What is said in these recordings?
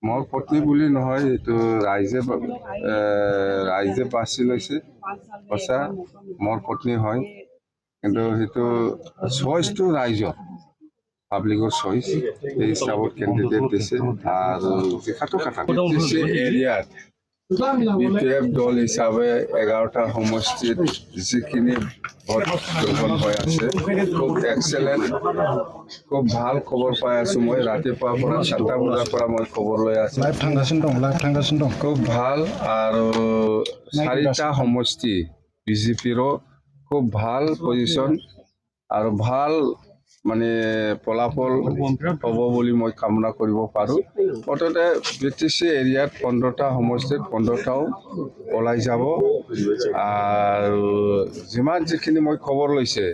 মোৰ পত্নী বুলি নহয়, এইটো ৰাইজে বাছি লৈছে সঁচা মোৰ পত্নী হয়, কিন্তু সেইটো চইচটো ৰাইজৰ পাব্লিকৰ চইচ এই হিচাপত কেণ্ডিডেট দিছে। আৰু এৰিয়াত BPF দল হিচাপে 11টা সমষ্টিত যিখিনি ভোট গ্ৰহণ হৈ আছে, খুব এক্সেলেণ্ট, খুব ভাল খবৰ পাই আছো। মই ৰাতিপুৱাৰ পৰা 7টা বজাৰ পৰা মই খবৰ লৈ আছো, খুব ভাল। আৰু 4টা সমষ্টি বিজেপিৰো খুব ভাল পজিশ্যন আৰু ভাল মানে ফলাফল হ'ব বুলি মই কামনা কৰিব পাৰোঁ। মুঠতে BTC এৰিয়াত 15টা সমষ্টিত 15টাও ওলাই যাব। আৰু যিখিনি মই খবৰ লৈছে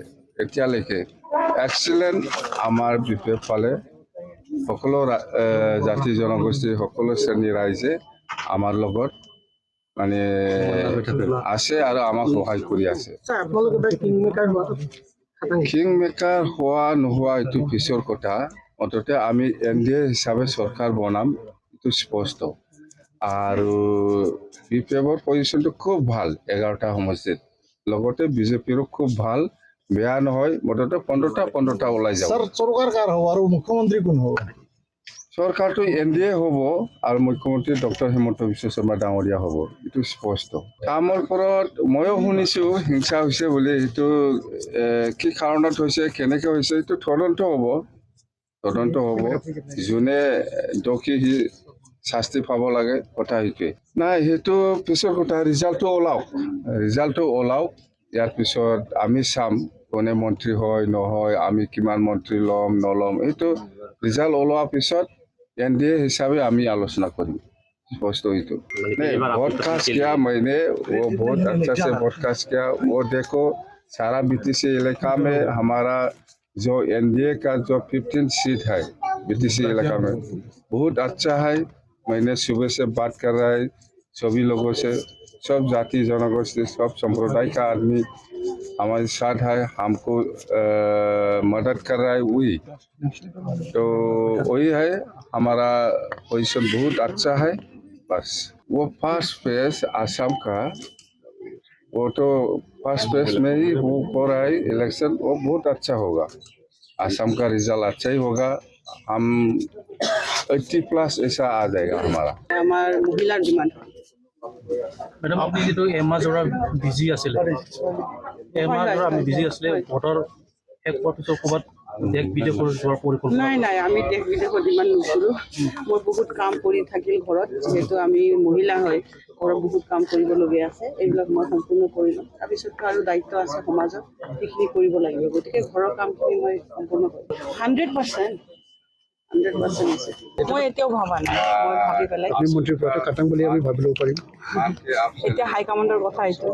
এতিয়ালৈকে এক্সিলেণ্ট আমাৰ BPF ফালে সকলো জাতি জনগোষ্ঠী সকলো শ্ৰেণীৰ ৰাইজে আমাৰ লগত মানে আছে আৰু আমাক সহায় কৰি আছে। কিং মেকাৰ হোৱা নোহোৱা এইটো পিছৰ কথা। মুঠতে আমি NDA হিচাপে চৰকাৰ বনাম, এইটো স্পষ্ট। আৰু BPFৰ পজিশ্যনটো খুব ভাল 11টা সমষ্টিত, লগতে বিজেপিৰো খুব ভাল, বেয়া নহয়। মুঠতে 15টা ওলাই যাব। চৰকাৰ কাৰ হ'ব আৰু মুখ্যমন্ত্ৰী কোন হ'ব? চৰকাৰটো NDA হ'ব আৰু মুখ্যমন্ত্ৰী ডক্টৰ হিমন্ত বিশ্ব শৰ্মা ডাঙৰীয়া হ'ব, এইটো স্পষ্ট। কামৰ ওপৰত ময়ো শুনিছোঁ হিংসা হৈছে বুলি। সেইটো কি কাৰণত হৈছে, কেনেকৈ হৈছে, এইটো তদন্ত হ'ব। যোনে দোষী সি শাস্তি পাব লাগে, কথা সেইটোৱে। নাই, সেইটো পিছৰ কথা। ৰিজাল্টটো ওলাওক। ইয়াৰ পিছত আমি চাম কোনে মন্ত্ৰী হয় নহয়, আমি কিমান মন্ত্ৰী ল'ম নল'ম। এইটো ৰিজাল্ট ওলোৱাৰ পিছত NDA হিসাবে আমি आलोचना करेंगे। स्पष्ट हुई तो पॉडकास्ट किया मैंने, वो बहुत अच्छा से पॉडकास्ट किया। वो देखो सारा BTC इलाका में हमारा जो NDA का जो 15 सीट है BTC इलाका में बहुत अच्छा है। मैंने सुबह से बात कर रहा है सभी लोगों से, सब जाति जनगोष्ठी सब संप्रदाय का आदमी हमारे साथ है, हमको मदद कर रहा है। वही तो वही है, हमारा पोजीशन बहुत अच्छा है। बस वो फर्स्ट फेज आसाम का, वो तो फर्स्ट फेज में ही हो रहा है इलेक्शन, वो बहुत अच्छा होगा। आसाम का रिजल्ट अच्छा ही होगा। हम 80+ ऐसा आ जाएगा हमारा। महिला डिमांड। মেডাম, আপনি যেটো এমাজৰা বিজি আছিলে, এমাজৰা আমি বিজি আছিলে, ভোটৰ শেষ হোৱাৰ পিছত ক'ৰবাত দেশ বিদেশৰ যোৱাৰ পৰিকল্পনা? নাই, আমি দেশ বিদেশত ইমান নুঘূৰোঁ। মই বহুত কাম কৰি থাকিল ঘৰত, যিহেতু আমি মহিলা হয়, ঘৰত বহুত কাম কৰিবলগীয়া আছে। এইবিলাক মই সম্পূৰ্ণ কৰি ল'ম। তাৰপিছততো আৰু দায়িত্ব আছে সমাজত, সেইখিনি কৰিব লাগিব। গতিকে ঘৰৰ কামখিনি মই সম্পূৰ্ণ কৰিম 100%। আছে। মই এতিয়াও ভবা নাই, মই ভাবি পেলাই মন্ত্ৰী পদটো কাটাম বুলি আমি ভাবি ল'ব পাৰিম। এতিয়া হাইকমাণ্ডৰ কথা এইটো।